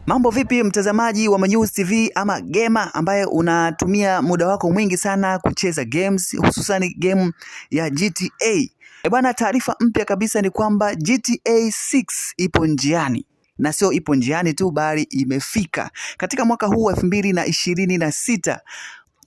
Mambo vipi mtazamaji wa Manyuzi TV ama gamer ambaye unatumia muda wako mwingi sana kucheza games, hususan game ya GTA. Bwana, taarifa mpya kabisa ni kwamba GTA 6 ipo njiani. Na sio ipo njiani tu, bali imefika katika mwaka huu wa 2026.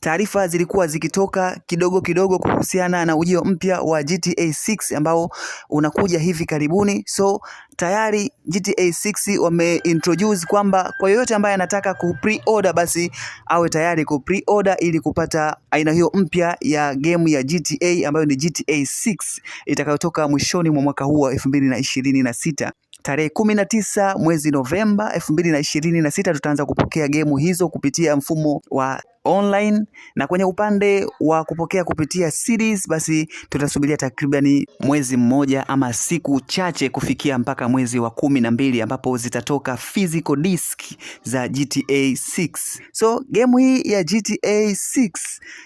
Taarifa zilikuwa zikitoka kidogo kidogo kuhusiana na ujio mpya wa GTA 6 ambao unakuja hivi karibuni. So tayari GTA 6 wameintroduce kwamba kwa yoyote ambaye anataka pre-order basi awe tayari pre-order ili kupata aina hiyo mpya ya game ya GTA ambayo ni GTA 6 itakayotoka mwishoni mwa mwaka huu wa 2026. Tarehe 19 mwezi Novemba 2026 tutaanza kupokea game hizo kupitia mfumo wa online, na kwenye upande wa kupokea kupitia series basi tutasubiria takribani mwezi mmoja ama siku chache kufikia mpaka mwezi wa 12 ambapo zitatoka physical disc za GTA 6. So game hii ya GTA 6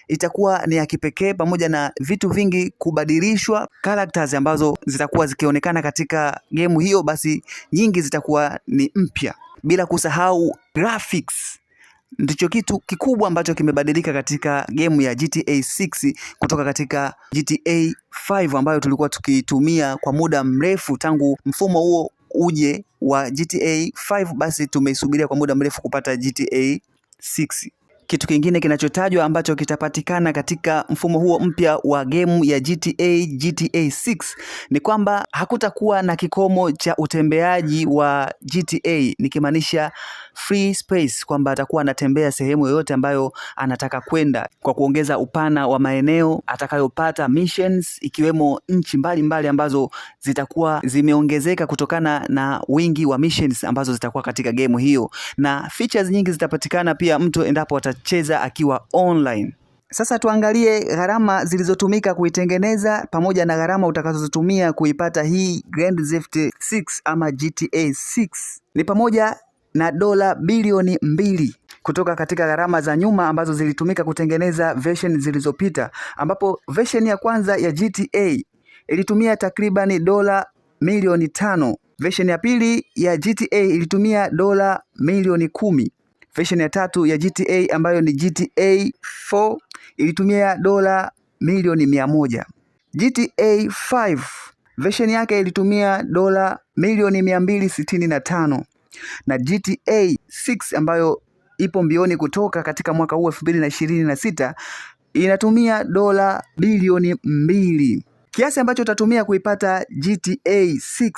itakuwa ni ya kipekee, pamoja na vitu vingi kubadilishwa. Characters ambazo zitakuwa zikionekana katika game hiyo basi nyingi zitakuwa ni mpya, bila kusahau graphics. Ndicho kitu kikubwa ambacho kimebadilika katika game ya GTA 6 kutoka katika GTA 5 ambayo tulikuwa tukitumia kwa muda mrefu tangu mfumo huo uje wa GTA 5, basi tumeisubiria kwa muda mrefu kupata GTA 6. Kitu kingine kinachotajwa ambacho kitapatikana katika mfumo huo mpya wa game ya GTA 6 ni kwamba hakutakuwa na kikomo cha utembeaji wa GTA, nikimaanisha free space, kwamba atakuwa anatembea sehemu yoyote ambayo anataka kwenda, kwa kuongeza upana wa maeneo atakayopata missions, ikiwemo nchi mbalimbali ambazo zitakuwa zimeongezeka kutokana na wingi wa missions ambazo zitakuwa katika game hiyo, na features nyingi zitapatikana pia mtu endapo atacheza akiwa online. Sasa tuangalie gharama zilizotumika kuitengeneza pamoja na gharama utakazotumia kuipata hii Grand Theft 6 ama GTA 6. Ni pamoja na dola bilioni 2 kutoka katika gharama za nyuma ambazo zilitumika kutengeneza version zilizopita, ambapo version ya kwanza ya GTA ilitumia takriban dola milioni 5. Version ya pili ya GTA ilitumia dola milioni 10. Version ya tatu ya GTA ambayo ni GTA 4 ilitumia dola milioni 100. GTA 5 version yake ilitumia dola milioni 265. Na GTA 6 ambayo ipo mbioni kutoka katika mwaka huu 2026 inatumia dola bilioni 2. Kiasi ambacho utatumia kuipata GTA 6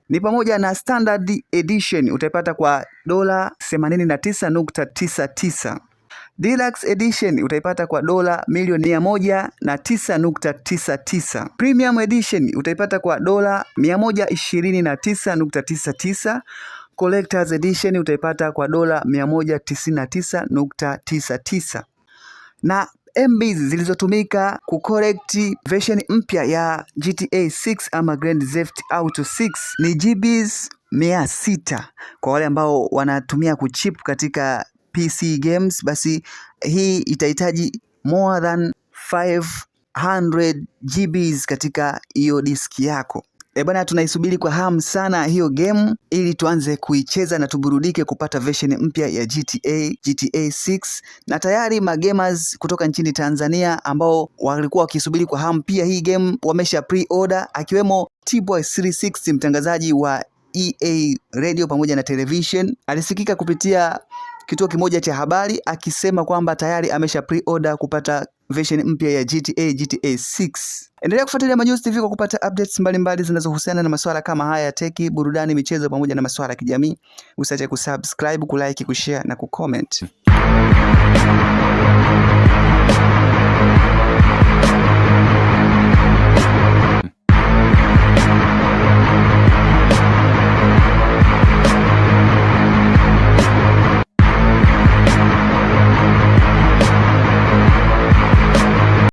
ni pamoja na standard edition utaipata kwa dola 89.99. Deluxe edition utaipata kwa dola milioni 109.99. Premium edition utaipata kwa dola 129.99. Collector's edition utaipata kwa dola 199.99. Na MB zilizotumika kucorrect version mpya ya GTA 6 ama Grand Theft Auto 6 ni GBs 600. Kwa wale ambao wanatumia kuchip katika PC games, basi hii itahitaji more than 500 GBs katika hiyo diski yako. Bwana, tunaisubiri kwa hamu sana hiyo game ili tuanze kuicheza na tuburudike kupata version mpya ya GTA 6. Na tayari magamers kutoka nchini Tanzania ambao walikuwa wakisubiri kwa hamu pia hii game wamesha pre-order, akiwemo T-Boy 360, mtangazaji wa EA Radio pamoja na television. Alisikika kupitia kituo kimoja cha habari akisema kwamba tayari amesha pre-order kupata version mpya ya GTA 6. Endelea kufuatilia Manyuzi TV kwa kupata updates mbalimbali zinazohusiana na masuala kama haya ya teki, burudani, michezo pamoja na masuala ya kijamii. Usiache kusubscribe, kulike, kushare na kucomment.